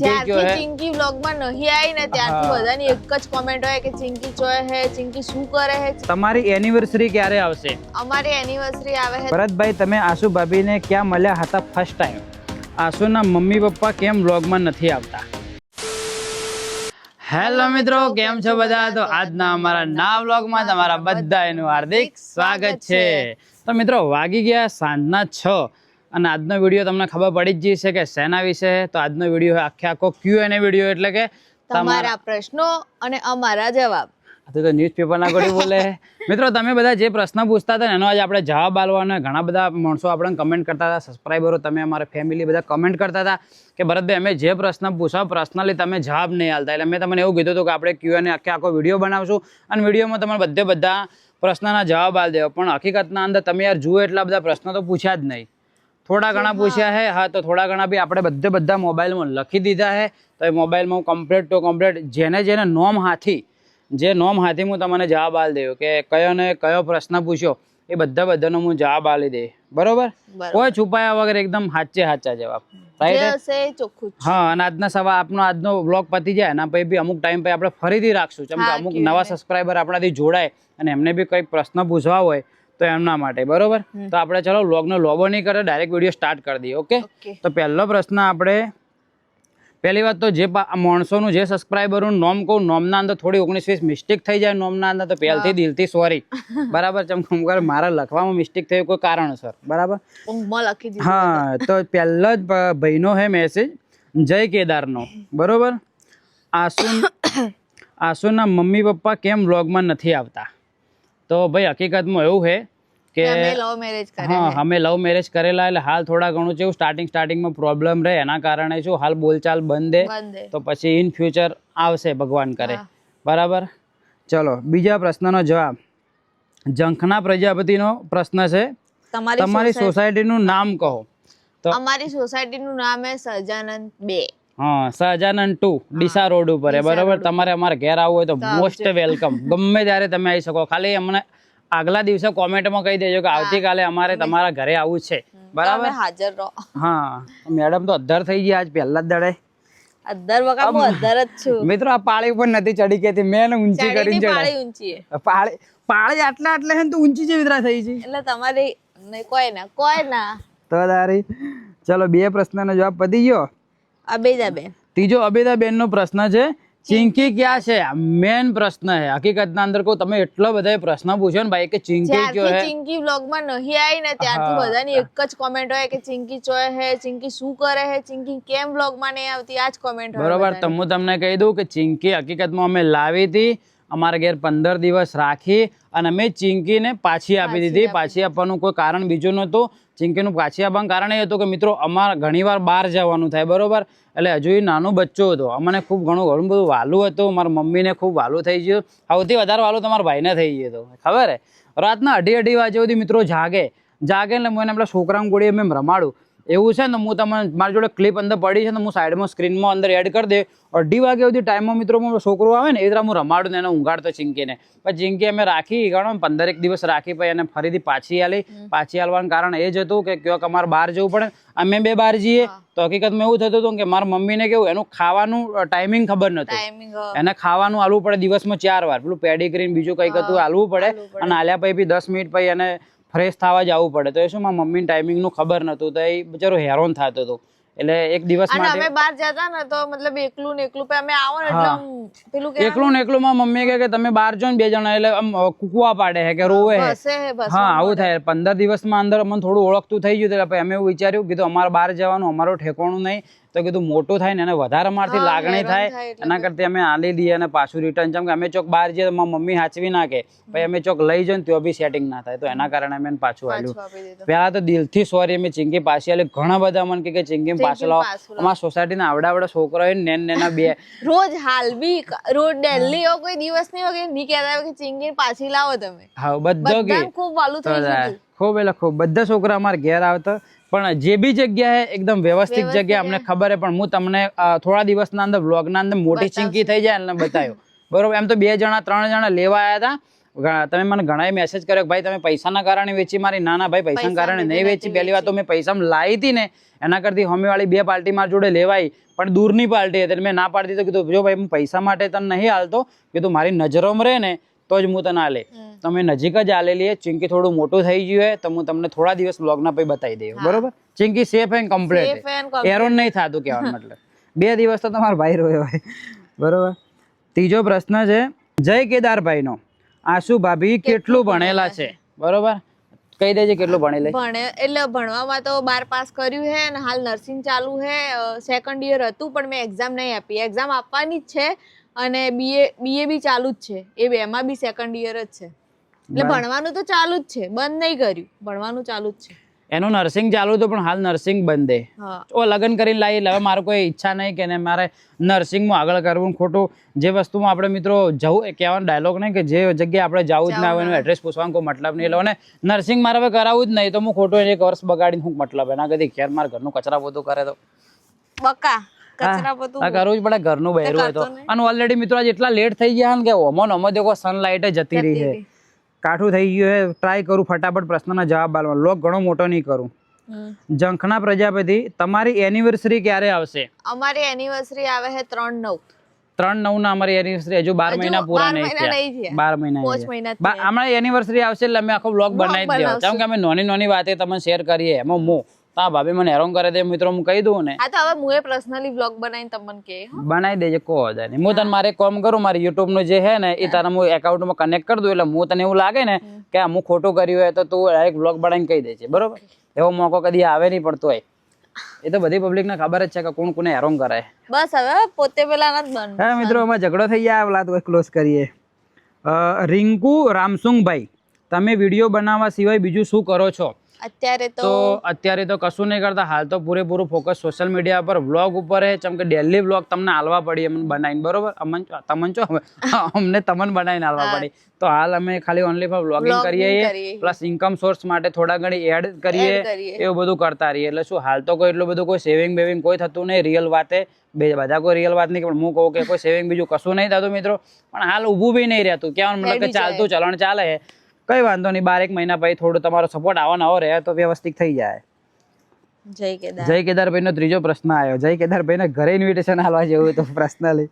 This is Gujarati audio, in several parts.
જ્યારથી ચિંકી વ્લોગમાં નહીં આવી ને ત્યારથી બધાની એક જ કોમેન્ટ હોય કે ચિંકી ચોય હે, ચિંકી શું કરે હે. તમારી એનિવર્સરી ક્યારે આવશે? અમારી એનિવર્સરી આવે છે. ભરતભાઈ, તમે આશુ ભાભીને ક્યાં મળ્યા હતા ફર્સ્ટ ટાઈમ? આશુના મમ્મી પપ્પા કેમ વ્લોગમાં નથી આવતા? હેલો મિત્રો, કેમ છો બધા? તો આજના અમારા નવા વ્લોગમાં તમારા બધાનું હાર્દિક સ્વાગત છે. તો મિત્રો, વાગી ગયા સાંજના 6 અને આજનો વિડીયો તમને ખબર પડી જ જશે કે શેના વિશે. તો આજનો વિડીયો આખો Q&A વિડીયો, એટલે કે તમારા પ્રશ્નો અને અમારા જવાબ. તો ન્યૂઝપેપર ના કોઈ બોલે. મિત્રો, તમે બધા જે પ્રશ્ન પૂછતા હતા એનો આજે આપણે જવાબ આલવાનો. ઘણા બધા માણસો આપણને કમેન્ટ કરતા હતા, સબસ્ક્રાઈબરો, તમે અમારા ફેમિલી બધા કમેન્ટ કરતા હતા કે ભરતભાઈ અમે જે પ્રશ્ન પૂછો પર્સનલી તમે જવાબ નહીં આલતા. એટલે મેં તમને એવું કીધું હતું કે આપણે Q&A આખો વિડીયો બનાવશું અને વિડીયોમાં તમારે બધા પ્રશ્નના જવાબ આલ દેવા. પણ હકીકતના અંદર તમે યાર જુઓ એટલા બધા પ્રશ્નો તો પૂછ્યા જ નહીં. થોડા ઘણા પૂછ્યા છે. હા, તો થોડા ઘણા બી આપણે બધા મોબાઈલમાં લખી દીધા છે. તો એ મોબાઈલમાં કમ્પ્લીટ ટુ કમ્પ્લીટ જેને નોમ હાથી હું તમને જવાબ આલી દઉં કે કયો ને કયો પ્રશ્ન પૂછ્યો એ બધાનો હું જવાબ આલી દે. બરોબર? કોઈ છુપાયા વગર એકદમ સાચા જવાબ. હા, અને આજનો બ્લોગ પતી જાય એના પછી બી અમુક ટાઈમ પછી આપણે ફરીથી રાખશું. કેમ કે અમુક નવા સબસ્ક્રાઈબર આપણાથી જોડાય અને એમને બી કંઈક પ્રશ્ન પૂછવા હોય તો એમના માટે. બરોબર? તો આપણે ચલો વ્લોગનો લોબો નહીં કરે, ડાયરેક્ટ વિડીયો સ્ટાર્ટ કરી દઈએ. ઓકે? તો પહેલો પ્રશ્ન આપણે, પહેલી વાત તો જે માણસોનું જે સબસ્ક્રાઈબરનું નોમ કહું, નોમના અંદર થોડી 19-20 મિસ્ટેક થઈ જાય નોમના અંદર, તો પહેલથી દિલથી સોરી. બરાબર? ચમકમ મારા લખવામાં મિસ્ટેક થઈ કોઈ કારણસર. બરાબર? હા, તો પહેલો જ ભાઈનો હે મેસેજ, જય કેદારનો. બરોબર? આશુના મમ્મી પપ્પા કેમ વ્લોગમાં નથી આવતા? તો ભાઈ હકીકતમાં એવું છે કે અમે લવ મેરેજ કરેલા, એટલે હાલ થોડા ઘણું છે સ્ટાર્ટિંગમાં પ્રોબ્લેમ રહે, એના કારણે શું હાલ બોલચાલ બંધ. તો પછી ઇન ફ્યુચર આવશે ભગવાન કરે. બરાબર? ચલો, બીજા પ્રશ્નનો જવાબ. ઝંખના પ્રજાપતિનો પ્રશ્ન છે, તમારી સોસાયટીનું નામ કહો. તો અમારી સોસાયટીનું નામ છે સહજાનંદ 2. હા, સહજાનંદ 2 ડીસા રોડ ઉપર. બરાબર? તમારે અમારે ઘેર આવવું હોય તો મોસ્ટ વેલકમ, ગમે ત્યારે તમે આવી શકો. ખાલી અમને આગલા દિવસે કોમેન્ટમાં કહી દેજો કે આવતીકાલે અમારે તમારા ઘરે આવવું છે. બરાબર? હાજર રહો. હા, મેડમ તો અધર થઈ ગયા આજ પહેલા જ દાડે. અધર જ છું મિત્રો. આ પાળી ઉપર નથી ચડી કેતી, મેં ઊંચી કરીને ચડાઈ. પાળી આટલા હે તો ઊંચી જેવી તરા થઈ છે. એટલે તમારી કોઈ ના તો તારી. ચલો, 2 પ્રશ્નનો જવાબ પતી ગયો. અબેદાબેન. ત્રીજો અબેદાબેન નો પ્રશ્ન છે, ચિંકી ક્યાં છે? મેન પ્રશ્ન છે હકીકતના અંદર. કહું, તમે એટલો બધા પ્રશ્ન પૂછ્યો ને ભાઈ કે ચિંકી ક્યો હે. ચિંકી વ્લોગમાં નહીં આવી ને ત્યારથી બધાની એક જ કોમેન્ટ હોય કે ચિંકી ચોય હે, ચિંકી શું કરે હે, ચિંકી કેમ વ્લોગમાં નહીં આવતી, આ જ કોમેન્ટ હોય. બરોબર? તો હું તમને કહી દઉં કે ચિંકી હકીકતમાં અમે લાવી હતી, અમારા ઘેર 15 દિવસ રાખી અને અમે ચિંકીને પાછી આપી દીધી. પાછી આપવાનું કોઈ કારણ બીજું નહોતું. ચિંકીનું પાછી આપવાનું કારણ એ હતું કે મિત્રો અમારે ઘણીવાર બહાર જવાનું થાય. બરોબર? એટલે હજુ એ નાનું બચ્ચો હતો, અમને ખૂબ ઘણું બધું વાલું હતું. મારા મમ્મીને ખૂબ વાલું થઈ ગયું. સૌથી વધારે વાલું તો મારા ભાઈને થઈ ગયું હતું. ખબર હે? રાતના 2:30 વાગ્યા સુધી મિત્રો જાગે એટલે હું એને પેલા છોકરાને ગોળી એમ રમાડું. એવું છે ને, હું તમને મારી જોડે ક્લિપ અંદર પડી છે ને, હું સાઈડમાં સ્ક્રીનમાં અંદર એડ કરી દે. 2:30 વાગ્યા સુધી ટાઈમમાં મિત્રો છોકરો આવે ને એ તરફ હું રમાડું ને એને ઊંઘાડતો ચિંકીને. પછી ચિંકી અમે રાખી ગણો 15 દિવસ રાખી, પછી એને ફરીથી પાછી આલવાનું કારણ એ જ હતું કે ક્યાંક અમારે બહાર જવું પડે, અમે 2 બહાર જઈએ. તો હકીકતમાં એવું થતું હતું કે મારા મમ્મીને કેવું, એનું ખાવાનું ટાઈમિંગ ખબર નહોતું. એને ખાવાનું આલવું પડે દિવસમાં 4 વાર. પેલું પેડિગ્રીન બીજું કંઈક હતું આલવું પડે, અને આલ્યા પછી 10 મિનિટ પછી એને ફ્રેશ થવા જવું પડે. તો એ શું મારા મમ્મીને ટાઈમિંગનું ખબર નહોતું, તો એ બિચારો હેરાન થતો હતો. એટલે એક દિવસ માટે અમે બહાર જતા ને તો મતલબ એકલું ને એકલું અમે આવો ને એટલે પેલું કે એકલું ને એકલું માં મમ્મી કે તમે બહાર જો ને 2 જણા, એટલે આમ કુકવા પાડે છે કે રોવે છે. હા, આવું થાય. 15 દિવસમાં અંદર મને થોડું ઓળખતું થઈ ગયું. એટલે અમે એવું વિચાર્યું, કીધું અમારે બહાર જવાનું, અમારું ઠેકાણું નહીં. તો કીધું મોટું થાય ને એને વધારે મારથી લાગણી થાય, એના કરતા અમે આલી દઈએ અને પાછું રિટર્ન. જેમ કે અમે ચોક બહાર જઈએ તો મારી મમ્મી હાચવી નાખે, પછી અમે ચોક લઈ જઈએ તો બી સેટિંગ ના થાય. તો એના કારણે અમે પાછું આલ્યું. પહેલા તો દિલથી સોરી, અમે ચિંકી પાછી આલી. ઘણા બધા મને કે ચિંકી પાછળ લાવો. અમારા સોસાયટીના આવડા છોકરા નેના 2 રોજ હાલ બી રોજ ડેલી એવો કોઈ દિવસ નહીં હોય કે નહીં કહેતા કે ચિંકી પાછી લાવો તમે. હા, બધો કે ખૂબ વાલું થઈ ગયું. ખૂબ એટલે ખૂબ બધા છોકરા અમારા ઘેર આવતા. પણ જે બી જગ્યાએ એકદમ વ્યવસ્થિત જગ્યા અમને ખબર છે. પણ હું તમને થોડા દિવસના અંદર વ્લોગના અંદર મોટી ચિંકી થઈ જાય એટલે બતાવ્યો. બરોબર? એમ તો 2 જણા 3 જણા લેવા આવ્યા હતા. તમે મને ઘણા મેસેજ કર્યો કે ભાઈ તમે પૈસાના કારણે વેચી મારી. ના ના ભાઈ, પૈસાના કારણે નહીં વેચી. પહેલી વાત તો મેં પૈસામાં લાવી હતી ને એના કરતી સામેવાળી 2 પાર્ટી મારી જોડે લેવાઈ, પણ દૂરની પાર્ટી હતી. મેં ના પાડી દીધું, કીધું જો ભાઈ હું પૈસા માટે તને નહીં હાલતો, કીધું મારી નજરોમાં રહે ને તો જ હું તને હાલે. તમે નજીક જ આલેલી. ચિંકી થોડું મોટું થઈ ગયું તો હું તમને થોડા દિવસ બ્લોગના પછી બતાવી દઉં. બરોબર? Chinki safe and complete, Aaron નહીં થતું કહેવાનો મતલબ. 2 દિવસ તો તમારો ભાઈ રોયો હોય. બરોબર. ત્રીજો પ્રશ્ન છે જય કેદારભાઈનો. આશુ ભાભી કેટલું ભણેલા છે? બરોબર, કહી દેજે કેટલું ભણેલી. એટલે ભણવામાં તો 12 પાસ કર્યું છે અને હાલ નર્સિંગ ચાલુ છે. 2nd યર હતું પણ મેં એક્ઝામ નહીં આપી. એક્ઝામ આપવાની જ છે અને બીએ બી ચાલુ જ છે. એ બેમાં બી 2nd યર જ છે. એટલે ભણવાનું તો ચાલુ જ છે, બંધ નહીં કર્યું. ભણવાનું ચાલુ જ છે. એનું નર્સિંગ ચાલુ હતું પણ હાલ નર્સિંગ બંધ છે. ઓ લગ્ન કરીને લાવી. હવે મારે કોઈ ઈચ્છા નહીં કે મારે નર્સિંગમાં આગળ કરવું. ખોટું જે વસ્તુમાં આપણે મિત્રો જવું, કહેવાનો ડાયલોગ નહીં કે જે જગ્યાએ આપણે જવું જ ના હોય એનું એડ્રેસ પૂછવાનો કોઈ મતલબ નહીં. એટલે નર્સિંગ મારે હવે કરાવવું જ નહીં તો હું ખોટું 1 વર્ષ બગાડીને શું મતલબ? એના કદી ખેર મારા ઘરનું કચરા પોતું કરે તો બકા કચરા પોતું કરવું જ પડે. ઘરનું બહેરું હોય તો. અને ઓલરેડી મિત્રો આજે એટલા લેટ થઈ ગયા ને કે ઓમો દેખો સનલાઇટ જતી રહી છે. કાઠું થઈ ગયું હે. ટ્રાય કરું ફટાફટ પ્રશ્નના જવાબ આપવાનો. લોક ઘણો મોટો નહીં કરું. જંખના પ્રજાપતિ, તમારી એનિવર્સરી ક્યારે આવશે? અમારી એનિવર્સરી આવે છે 3/9. 3/9 ના અમારી એનિવર્સરી હજુ 12 મહિના પૂરા નહીં થયા. 12 મહિના હમણાં એનિવર્સરી આવશે એટલે અમે આખો બ્લોગ બનાવી દેવો. કેમ કે અમે નાની વાતે તમને શેર કરીએ. એમાં હું તા ભાભી મને હેરાન કરે દે મિત્રો, હું કહી દઉં ને. હા તો હવે હું પર્સનલી બ્લોગ બનાવીને તમને કે બનાવી દેજે. કો જાય નહીં. હું તને મારે કામ કરું, મારી યુટ્યુબ નું જે છે ને એ તારા હું એકાઉન્ટમાં કનેક્ટ કરી દઉં. એટલે હું તને એવું લાગે ને કે હું ખોટું કર્યું હોય તો તું ડાયરેક્ટ બ્લોગ બનાવીને કહી દેજે. બરોબર? એવો મોકો કદી આવે નહીં પડતો હોય. એ તો બધી પબ્લિક ને ખબર જ છે કે કોણ કોને હેરાન કરે. બસ હવે પોતે પેલા નથી બન. હા મિત્રો, અમે ઝઘડો થઈ ગયા. વાત ક્લોઝ કરીએ. રિંકુ રામસુંગભાઈ, તમે વિડીયો બનાવવા સિવાય બીજું શું કરો છો? અત્યારે તો કશું નહીં કરતા. હાલ તો પૂરેપૂરું ફોકસ સોશિયલ મીડિયા પર વ્લોગ ઉપર છે. ચમ કે ડેલી વ્લોગ તમને હાલવા પડી અમને બનાવીને. બરોબર? અમને તમને બનાવીને હાલવા પડી. તો હાલ અમે ખાલી ઓનલી ફોર વ્લોગિંગ કરીએ, પ્લસ ઇન્કમ સોર્સ માટે થોડા ઘણી એડ કરીએ, એવું બધું કરતા રહીએ. એટલે શું હાલ તો કોઈ એટલું બધું કોઈ સેવિંગ બેવિંગ કોઈ થતું નહીં. રિયલ વાતે બધા કોઈ રિયલ વાત નહીં, પણ હું કહું કે કોઈ સેવિંગ બીજું કશું નહીં થતું મિત્રો. પણ હાલ ઊભું બી નહીં રહેતું. કહેવાનું મતલબ કે ચાલતું ચલણ ચાલે. કઈ વાંધો નહીં. 12 મહિના પછી થોડું તમારો સપોર્ટ આવવાનો રહે તો વ્યવસ્થિત થઈ જાય. જય કેદારભાઈ નો ત્રીજો પ્રશ્ન આવ્યો. જય કેદારભાઈ ને ઘરે ઇન્વિટેશન આલવા જેવું તો પર્સનલી.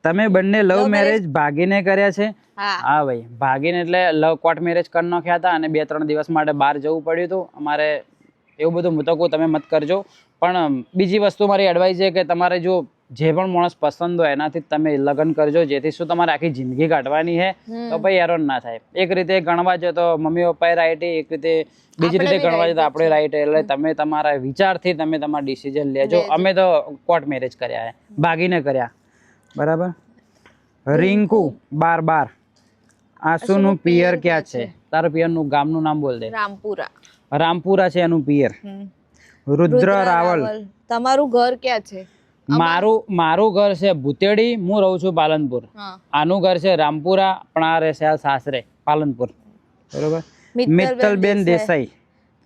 તમે બંને લવ મેરેજ ભાગીને કર્યા છે? હા ભાઈ, ભાગીને એટલે લવ કોર્ટ મેરેજ કરી નાખ્યા હતા અને 2-3 દિવસ માટે બહાર જવું પડ્યું હતું અમારે. એવું બધું હું તો કહું તમે મત કરજો. પણ બીજી વસ્તુ મારી એડવાઇસ છે કે તમારે જો જે પણ માણસ પસંદ હોય એનાથી તમે લગ્ન કરજો, જેથી શું તમારે આખી જિંદગી કાઢવાની છે તો ભાઈ હેરાન ના થાય. એક રીતે ગણવા જાય તો મમ્મી પપ્પાએ રાઈટ, એક રીતે બીજી રીતે ગણવા જાય તો આપણે રાઈટ. એટલે તમે તમારા વિચારથી તમે તમારા ડિસિઝન લેજો. અમે તો કોર્ટ મેરેજ કર્યા છે, ભાગીને કર્યા. બરાબર? રિંકુ 12, આશુનું પિયર ક્યાં છે? તારા પિયરનું ગામનું નામ બોલ દે. રામપુરા છે એનું પિયર. રુદ્ર રાવલ, તમારું ઘર ક્યાં છે? મારું ઘર છે ભૂતેડી, હું રહું છું પાલનપુર. આનું ઘર છે રામપુરા, પણ આ રહેશે સાસરે પાલનપુર. બરોબર? મિત્તલબેન દેસાઈ,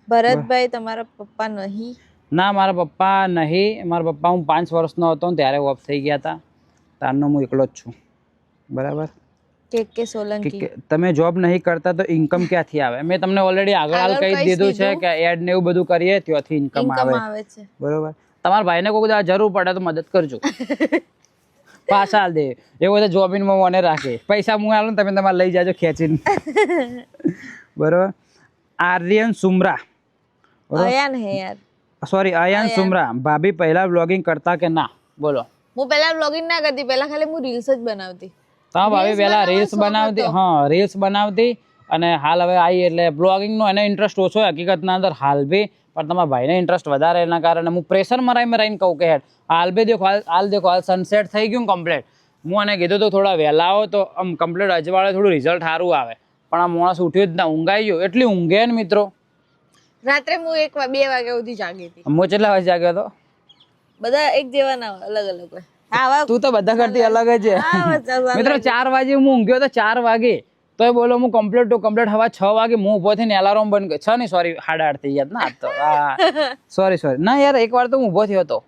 ભરતભાઈ તમારા પપ્પા નહીં? ના, મારા પપ્પા નહીં. મારા પપ્પા હું 5 વર્ષનો હતો ત્યારે ઓફ થઈ ગયા હતા. તારનો હું એકલો જ છું. બરાબર? કે સોલંકી, તમે જોબ નહીં કરતા તો ઇન્કમ ક્યાંથી આવે? મેં તમને ઓલરેડી આગળ કહી દીધું છે કે એડ ને એવું બધું કરીએ ત્યાંથી ઇન્કમ આવે છે. બરોબર? તમારા ભાઈને કોઈ જરૂર પડે તો મદદ કરજો. પાછા હાલ દે. એવું બધું જોબિનમાં મને રાખે. પૈસા હું આલું તમે તમારે લઈ જાજો ખેંચીને. બરોબર? આર્યન સુમરા, અયાન સુમરા, ભાભી પહેલા વ્લોગિંગ કરતા કે ના? બોલો. હું પહેલા વ્લોગિંગ ના કરતી. પહેલા ખાલી હું રીલ્સ જ બનાવતી. હા ભાભી પહેલા રીલ્સ બનાવતી. હા, રીલ્સ બનાવતી. અને હાલ હવે આવી એટલે બ્લોગિંગ નો એને ઇન્ટરેસ્ટ ઓછો હકીકતના અંદર હાલ બી. પણ તમારા ભાઈને ઇન્ટરેસ્ટ વધારે એના કારણે હું પ્રેશર મરાઈને કહું કે હેડ હાલ બે દેખો, હાલ સનસેટ થઈ ગયું કમ્પ્લીટ. હું એને કીધું તો થોડા વહેલા આવો તો આમ કમ્પ્લીટ અજવાળે થોડું રિઝલ્ટ સારું આવે. પણ આ માણસ ઉઠ્યો જ ના, ઊંઘાઈ ગયો. એટલી ઊંઘે ને મિત્રો. રાત્રે હું 1-2 વાગ્યા સુધી જાગી હતી. હું કેટલા વાગે જાગ્યો હતો? બધા એક જેવા ના, અલગ અલગ હોય. હા, તું તો બધા કરતી અલગ જ છે મિત્રો. 4 વાગે હું ઊંઘ્યો તો 4 વાગે તો બોલો હું કમ્પ્લીટ હવા 6 વાગે હું ઊભો થઈને એલાર્મ બંધ કર્યો. 6 નહીં, સોરી 8:30 થઈ ગયા ના તો. સોરી ના યાર, એક વાર તો હું ઊભો થયો હતો.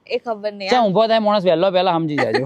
એ ખબર નહીં ક્યાં ઊભો થાય માણસ વહેલો પહેલા સમજી જાજો.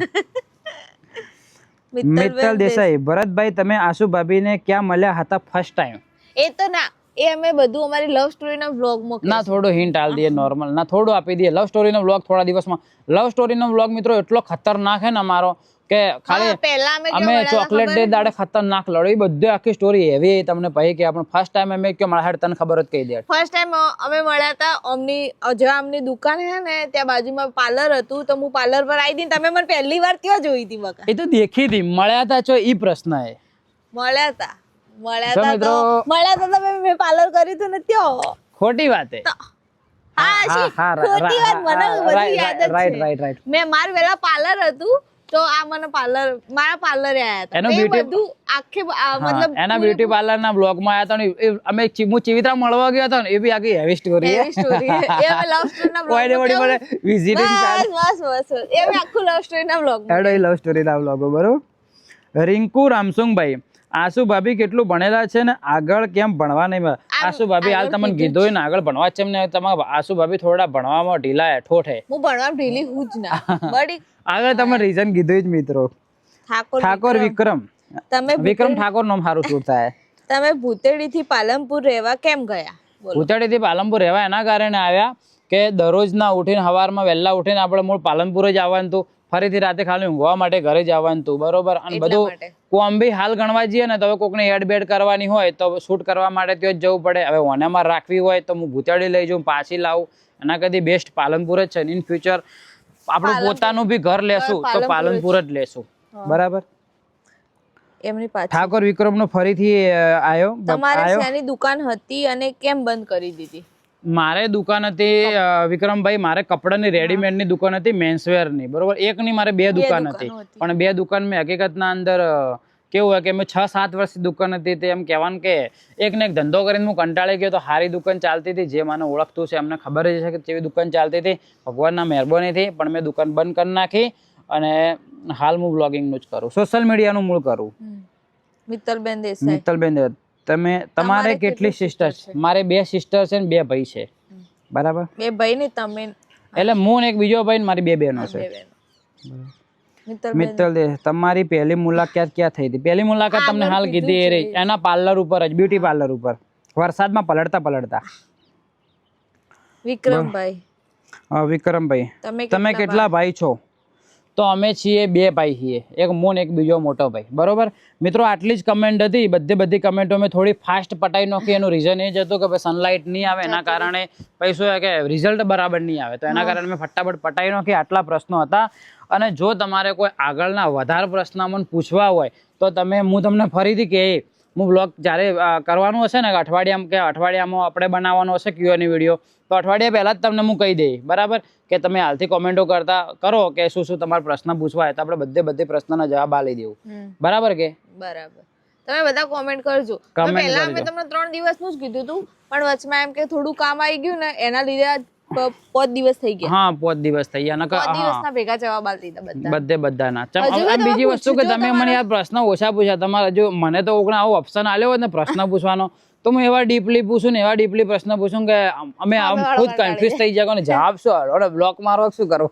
મિત્તલ દેસાઈ, ભરતભાઈ તમે આશુ ભાભીને ક્યાં મળ્યા હતા ફર્સ્ટ ટાઈમ? એ તો ના, એ અમે બધું અમારી લવ સ્ટોરીના વ્લોગમાં ના થોડો હિન્ટ આલ દઈએ, નોર્મલ ના થોડું આપી દઈએ. લવ સ્ટોરીનો વ્લોગ થોડા દિવસમાં. લવ સ્ટોરીનો વ્લોગ મિત્રો એટલો ખતરનાક છે ને અમારો કે ખાલી પહેલા અમે ચોકલેટ ડે દાડે ખતરનાક લડો, એ બધી આખી સ્ટોરી એવી તમને કહી કે આપણે ફર્સ્ટ ટાઈમ અમે કે મારા તને ખબર જ કહી દે. ફર્સ્ટ ટાઈમ અમે મળ્યા હતા અમની જ્યાં અમની દુકાન છે ને ત્યાં બાજુમાં પાર્લર હતું, તો હું પાર્લર પર આવી હતી, તમે મને પહેલી વાર ત્યાં જોઈ હતી બકા. એ તો દેખી હતી, મળ્યા હતા છો ઈ પ્રશ્ન એ. મળ્યા હતા તમે, મેં પાર્લર કર્યું હતું ને ત્યાં. ખોટી વાત હે. રાઈટ. મેં મારું પેલા પાર્લર હતું તો આ મને મારા પાર્લરે આયા હતા. એનું બધું આખે મતલબ એના બ્યુટી પાર્લર ના બ્લોગ માં આયા હતા ને અમે હું ચિવિત્રા મળવા ગયો હતો ને, એ બી આખી હેવી સ્ટોરી એવી સ્ટોરી એ અમે લવ સ્ટોરી ના બ્લોગ બસ એ અમે આખું લવ સ્ટોરી ના બ્લોગ લવ સ્ટોરી ના બ્લોગ. બરોબર. રિંકુ રામસુંગભાઈ, આશુ ભાભી કેટલું ભણેલા છે ને આગળ કેમ ભણવા નહીં? આશુ ભાભી હાલ તમને કીધું ને આગળ ભણવા છે ને, તમારા આશુ ભાભી થોડા ભણવામાં ઢીલા ઠોઠ હે. હું ભણવામાં ઢીલી હું જ ના બડી. આગળ તમે રીઝન કીધું જ મિત્રો. ઠાકોર વિક્રમ, વિક્રમ ઠાકોર નામ સારું શું થાય? તમે ભૂતેડી થી પાલનપુર રહેવા કેમ ગયા? ભૂતેડી થી પાલનપુર રહેવા એના કારણે આવ્યા કે દરરોજ ના ઉઠીને સવારમાં વહેલા ઉઠીને આપણે મૂળ પાલનપુર જ આવવાનું હતું, ફરીથી રાતે ખાલી ઊંઘવા માટે ઘરે જ આવવાનું હતું. બરોબર. અને બધું કોમ બી હાલ ગણવા જઈએ ને તો કોકને એડ બેડ કરવાની હોય તો શૂટ કરવા માટે ત્યાં જ જવું પડે. હવે ઓનામાં રાખવી હોય તો હું ભૂતેડી લઈ જાઉં, પાછી લાવું. એના કદી બેસ્ટ પાલનપુર જ છે. ઇન ફ્યુચર આપણું પોતાનું બી ઘર લેશું તો પાલનપુર જ લેશું. બરાબર. એમની પાછળ ઠાકોર વિક્રમ નો ફરીથી આવ્યો. તમારે શેની દુકાન હતી અને કેમ બંધ કરી દીધી? મારે દુકાન હતી વિક્રમભાઈ, મારે કપડાની રેડીમેડ ની દુકાન હતી, મેન્સવેર ની. બરોબર. એક ની મારે બે દુકાન હતી, પણ બે દુકાન મેં હકીકતના અંદર કેવું હોય કે મેં 6-7 વર્ષની દુકાન હતી. તે એમ કહેવાનું કે એક ને એક ધંધો કરીને હું કંટાળી ગયો. તો સારી દુકાન ચાલતી હતી, જે મને ઓળખતું છે એમને ખબર જ છે કે કેવી દુકાન ચાલતી હતી. ભગવાનના મહેરબાનીથી પણ મેં દુકાન બંધ કરી નાખી અને હાલ હું બ્લોગિંગનું જ કરું, સોશિયલ મીડિયાનું મૂળ કરું. મિત્તલબેન દેસાઈ, મિત્તલબેન તમે તમારે કેટલી સિસ્ટર છે? મારે 2 સિસ્ટર છે ને 2 ભાઈ છે. બરાબર. 2 ભાઈ ને તમે? એટલે હું ને એક બીજો ભાઈ ને મારી 2 બહેનો છે. મિત્તલ તમારી પહેલી મુલાકાત ક્યાં થઈ હતી? પહેલી મુલાકાત તમને હાલ કીધી એ રહી, એના પાર્લર ઉપર જ, બ્યુટી પાર્લર ઉપર, વરસાદમાં પલળતા. વિક્રમભાઈ, તમે કેટલા ભાઈ છો? તો અમે છીએ 2 ભાઈ છીએ, એક હું ને એક બીજો મોટો ભાઈ. બરોબર મિત્રો. આટલી જ કમેન્ટ હતી. બધી કમેન્ટો મેં થોડી ફાસ્ટ પટાઈ નાખી. એનું રીઝન એ જ હતું કે સનલાઇટ નહીં આવે એના કારણે શું કે રિઝલ્ટ બરાબર નહીં આવે, તો એના કારણે મેં ફટાફટ પટાઈ નાખી. આટલા પ્રશ્નો હતા. અને જો તમારે કોઈ આગળના વધારે પ્રશ્ન મને પૂછવા હોય તો હું તમને ફરીથી કે હું બ્લોગ જ્યારે કરવાનું હશે ને અઠવાડિયામાં આપણે બનાવવાનો હશે Q&A વિડીયો, તો અઠવાડિયા પહેલા જ તમને હું કહી દઈ. બરાબર. કે તમે હાલથી કોમેન્ટો કરો કે શું તમારે પ્રશ્ન પૂછવા હોય તો આપણે બધે પ્રશ્નના જવાબ આપી દેવું. બરાબર કે? બરાબર. તમે બધા કોમેન્ટ કરજો. પહેલા મેં તમને 3 દિવસનું જ કીધું હતું, પણ વચમાં એમ કે થોડું કામ આવી ગયું ને એના લીધે 5 દિવસ થઈ ગયા. હા 5 દિવસ થઈ ગયા. 5 દિવસના ભેગા જવાબ આપી દીધા બધાના. બીજી વસ્તુ કે તમે મને યાર પ્રશ્ન ઓછા પૂછ્યા. તમારે જો મને તો આવો ઓપ્શન આલ્યો હોત ને પ્રશ્ન પૂછવાનો તો હું એવા ડીપલી પૂછું ને એવા ડીપલી પ્રશ્ન પૂછું કે અમે ખુદ કન્ફ્યુઝ થઈ જાય ને જવાબ શું બ્લોક મારો શું કરવો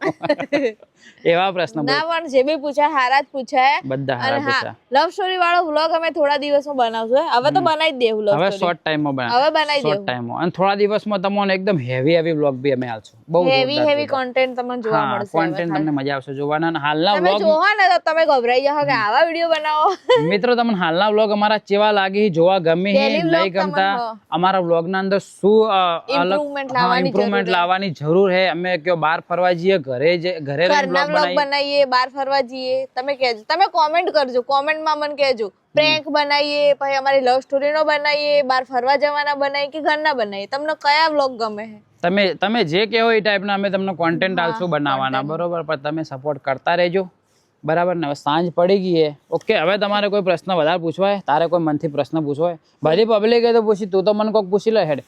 એવા પ્રશ્ન. ના પણ જે બી પૂછાય હારા જ પૂછાય બધા હારા પૂછાય. લવ સ્ટોરી વાળો વ્લોગ અમે થોડા દિવસમાં બનાવશું. હવે તો બનાવી જ દેવું. હવે શોર્ટ ટાઈમમાં બનાવી શોર્ટ ટાઈમમાં, અને થોડા દિવસમાં તમને એકદમ હેવી વ્લોગ બી અમે આલશું. બહુ હેવી કોન્ટેન્ટ તમને જોવા મળશે. કોન્ટેન્ટ તમને મજા આવશે જોવાના. અને હાલના વ્લોગ જોવા ને તો તમે ગભરાઈ જાઓ કે આવા વિડિયો બનાવો. મિત્રો તમને હાલના વ્લોગ અમારા કેવા લાગી, જોવા ગમે નહીં ગમતા, અમારા વ્લોગ ના અંદર શું ઇમ્પ્રુવમેન્ટ લાવવાની જરૂર છે, અમે કયો બહાર ફરવા જઈએ, ઘરે વ્લોગ બનાવીએ, બહાર ફરવા જઈએ, તમે કહેજો, તમે કોમેન્ટ કરજો, કોમેન્ટમાં મને કહેજો પ્રેન્ક બનાવીએ, પછી અમારી લવ સ્ટોરી નો બનાવીએ, બહાર ફરવા જવાના બનાવીએ કે ઘરના બનાવીએ, તમને કયા વ્લોગ ગમે છે તમે જે કહેવો એ ટાઈપના અમે તમને કોન્ટેન્ટ આલશું બનાવવાના. બરોબર. પણ તમે સપોર્ટ કરતા રહેજો. બરાબર ને? હવે સાંજ પડી ગઈ છે. ઓકે. હવે તમારે કોઈ પ્રશ્ન વધારે પૂછવા હોય, તારે કોઈ મનથી પ્રશ્ન પૂછવો હોય, બધી પબ્લિકે તો પૂછી, તું તો મને કોઈક પૂછી લે હેડ.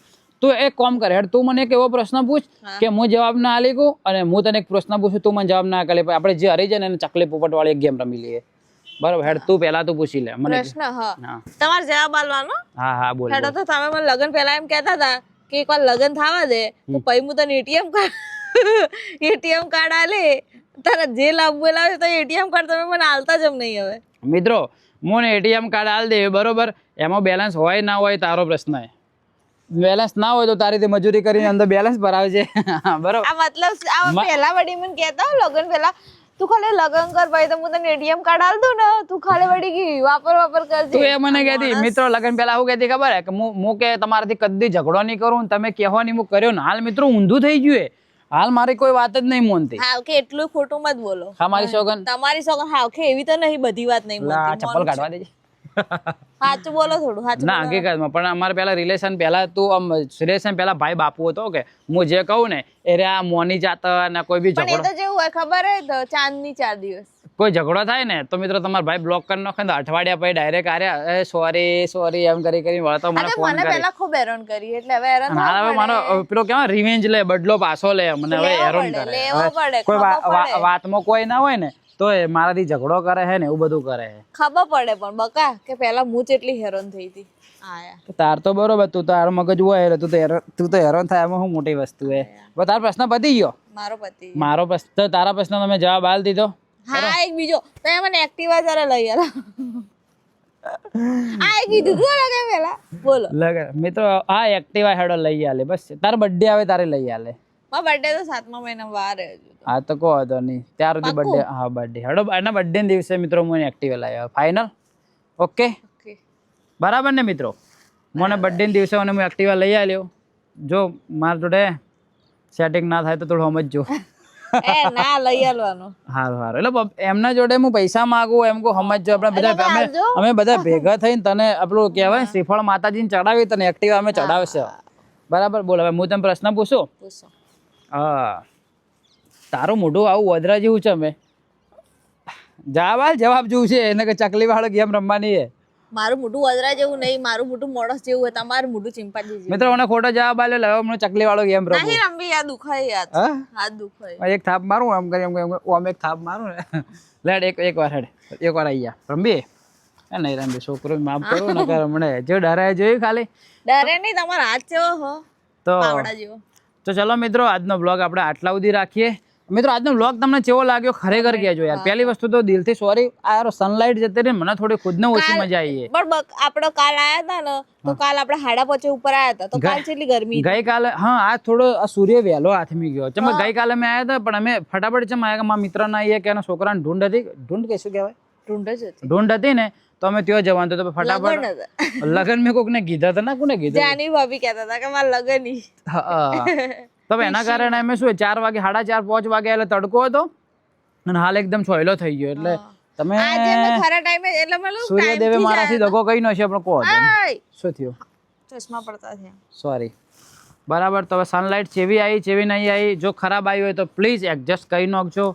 તું એક કામ કર હેડ, તું મને એક એવો પ્રશ્ન પૂછ કે હું જવાબ ના આલી કું, અને હું તને એક પ્રશ્ન પૂછું, તું મને જવાબ ના કરે, આપણે જે હરી જાય ને ચકલી પોપટ વાળી એક ગેમ રમી લઈએ. બરાબર. હેડ તું પહેલા તું પૂછી લે મને પ્રશ્ન. હા તમારે જવાબ આલવાનો. હા બોલ. હેડ તો તમે મને લગન પહેલા એમ કહેતા હતા કે એકવાર લગન થવા દે તો પછી હું તને એટીએમ કાર્ડ આલે, તારા જે લાવવું લાવે તો એટીએમ કાર્ડ તમે મને આલતા જ નહીં. હવે મિત્રો મને એટીએમ કાર્ડ આલ દે બરોબર, એમાં બેલેન્સ હોય ના હોય તારો પ્રશ્ન છે. બેલેન્સ ના હોય તો તારી રીતે મજૂરી કરીને અંદર બેલેન્સ ભરાવજે. બરોબર. આ મતલબ આ પહેલા વડી મને કહેતા હો લગન પહેલા તું ખાલી લગન કર ભાઈ તો હું તને એટીએમ કાર્ડ આલ દઉં ને, તું ખાલી વડી ગઈ વાપર કરજે. તું એ મને કહેતી મિત્રો લગન પહેલા આવું કહેતી ખબર હે કે હું કે તમારાથી કદી ઝઘડો નહીં કરું, તમે કહેવો નહીં, હું કર્યો ને. હાલ મિત્રો ઊંધું થઈ ગયું. હાલ મારી કોઈ વાત જ નહીં મોનતી. હા કે એટલું ખોટું મત બોલો. હા મારી સોગન, તમારી સોગન હા કે એવી તો નહીં, બધી વાત નહીં લા બોલતી. ચપ્પલ કાઢવા દેજે. સાચું બોલો થોડું, સાચું ના હકીકતમાં પણ અમારે પેલા રિલેશન પહેલા તું આમ રિલેશન પહેલા ભાઈ બાપુ હતો કે હું જે કહું ને એ રે આ મોની જાતા ને કોઈ બી પણ એ ઝઘડો તો જેવું હોય ખબર હે તો ચાંદની 4 દિવસ. કોઈ ઝઘડો થાય ને તો મિત્રો તમારા ભાઈ બ્લોક કરી નાખે ને અઠવાડિયા પછી ડાયરેક્ટ આર્યા એ સોરી એમ કરી વળતો મને ફોન મને કરે. પહેલા ખૂબ હેરાન કરી એટલે હવે હેરાન અને હાલ હવે મારો પેલો કેવા રિવેન્જ લે, બદલો પાછો લે, મને હવે હેરાન કરે. લેવો પડે, કોઈ ખબર પડે. વાતમાં કોઈ ના હોય ને તો એ મારાથી ઝઘડો કરે છે ને એવું બધું કરે છે. ખબર પડે પણ બકા કે પહેલા હું જેટલી હેરાન થઈ હતી આયા. તો તાર તો બરોબર, તું તારો મગજ હોય એટલે તું તો હેરાન થાય એમાં શું મોટી વસ્તુ છે. બસ તારો પ્રશ્ન પતી ગયો. મારો પતિ મારો પ્રશ્ન તો તારા પ્રશ્ન તમે જવાબ આલ દીધો. હા એક બીજો તમે મને એક્ટિવા જરા લઈ આલા. આ એક કીધું તું લગે પહેલા બોલો. મિત્રો આ એક્ટિવા હેડો લઈ આલે, બસ તારો બર્થડે આવે તારે લઈ આલે. મારો બર્થડે તો 7મા મહિનામાં વાર હે હજુ તો. હા તો કહો હતો નહીં ત્યાર સુધી બર્થડે. હા બર્થડે હેડો, એના બર્થડે દિવસે મિત્રો મને એક્ટિવા લાવ્યો. ફાઇનલ? ઓકે ઓકે બરાબર ને મિત્રો? મને બર્થડે દિવસે મને હું એક્ટિવા લઈ આવ્યો. જો મારા જોડે સેટિંગ ના થાય તો થોડું સમજજો. એ ના લઈ આલવાનો. સારું સારું. એટલે એમના જોડે હું પૈસા માંગુ એમ કહું સમજજો. આપણે બધા અમે બધા ભેગા થઈને તને આપણું કહેવાય શ્રીફળ માતાજીને ચડાવી, તને એક્ટિવા અમે ચડાવશે. બરાબર. બોલ હવે હું તને પ્રશ્ન પૂછું. પૂછો. હા તારું મોઢું આવું વધરા જેવું છે. મેં જવાબ જોવું છે એને કે ચકલી વાળો ગેમ રમવાની છે. મારું મોઢું વદરા જેવું નહીં, મારું મોઢું મોણસ જેવું હોય, તમારું મોઢું ચિંપાંજી જેવું. મિત્રો મને ખોટો જવાબ આલ્યો. હવે મને ચકલી વાળો ગેમ રમવો. નહીં રમવી, આ દુખાય યાર. હા હાથ દુખાય. એક થાપ મારું આમ કરી આમ એક થાપ મારું ને લેડ એક વાર હેડ એક વાર આવી ગયા રમવી. એ નહીં રમવી છોકરો માફ કરું ને કર હમણે જો ડરાય જોયું ખાલી. ડરે નહીં, તમારો હાથ જેવો હો તો પાવડા જેવો. તો ચલો મિત્રો આજનો બ્લોગ આપણે આટલા સુધી રાખીએ. મિત્રો આજનો બ્લોગ તમને કેવો લાગ્યો ખરેખર કહેજો યાર. પહેલી વસ્તુ તો દિલથી સોરી, આ યાર સનલાઇટ જતી રહી મને થોડી ખુદને ઓછી મજા આવી. પણ આપણો કાલ આયા હતા ને તો કાલ આપણે 5:30 ઉપર આયા હતા તો કાલ કેટલી ગરમી. ગઈકાલે હા આ થોડો સૂર્ય વહેલો હાથમી ગયો. ચમ ગઈકાલે અમે આવ્યા હતા પણ અમે ફટાફટ ચમ આવ્યા કે મારા મિત્રના આવીએ કે એના છોકરાને ઢૂંઢ હતી. ઢૂંઢ કે શું કહેવાય? ઢૂંઢ હતી ને તો અમે ત્યાં જવાનું તો ફટાફટ લગન મેં કોકને કીધા હતા. ના કોને કીધા? જાની ભાભી કહેતા હતા કે મારા લગન ની. તો એના કારણે અમે શું 4 વાગે 4:30 5 વાગે એટલે તડકો હતો અને હાલ એકદમ છોયલો થઈ ગયો. એટલે તમે આજે મેં ખરા ટાઈમે એટલે મેલું સૂર્યદેવે મારાથી દગો કઈ નો છે પણ કહો શું થયું? ચશ્મા પડતા થયા. સોરી. બરાબર. તો હવે સનલાઇટ ચેવી આવી ચેવી નહીં આવી, જો ખરાબ આવી હોય તો પ્લીઝ એડજસ્ટ કરી નાખજો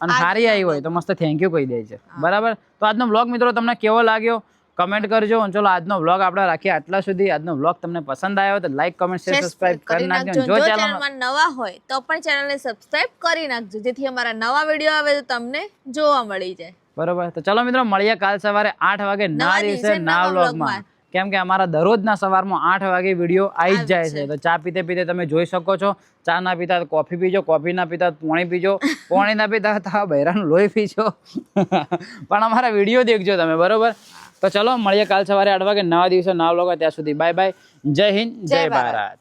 અને સારી આવી હોય તો મસ્ત થેન્ક યુ કહી દેજો. બરાબર. તો આજનો બ્લોગ મિત્રો તમને કેવો લાગ્યો કમેન્ટ કરજો. ચલો આજનો વ્લોગ આપણે રાખીએ આટલા સુધી. આજનો વ્લોગ તમને પસંદ આવ્યો તો લાઈક કમેન્ટ શેર સબસ્ક્રાઇબ કરી નાખજો. જો ચેનલમાં નવા હોય તો પણ ચેનલને સબસ્ક્રાઇબ કરી નાખજો જેથી અમારા નવા વિડીયો આવે તો તમને જોવા મળી જાય. બરોબર. તો ચલો મિત્રો મળીએ કાલ સવારે 8 વાગે નવા દિવસે નવા વ્લોગમાં. કેમ કે અમારા દરરોજના સવારમાં 8 વાગે વિડીયો આવી જ જાય છે. તો ચા પીતે પીતે તમે જોઈ શકો છો. ચા ના પીતા તો કોફી પીજો, કોફી ના પીતા તો પાણી પીજો, પાણી ના પીતા તો બૈરાનું લોહી પીજો. પણ અમારા વિડીયો દેખજો તમે. બરોબર. તો ચલો મળીએ કાલ સવારે 8 વાગે નવા દિવસે નવા વ્લોગ. ત્યાં સુધી બાય બાય. જય હિન્દ, જય ભારત.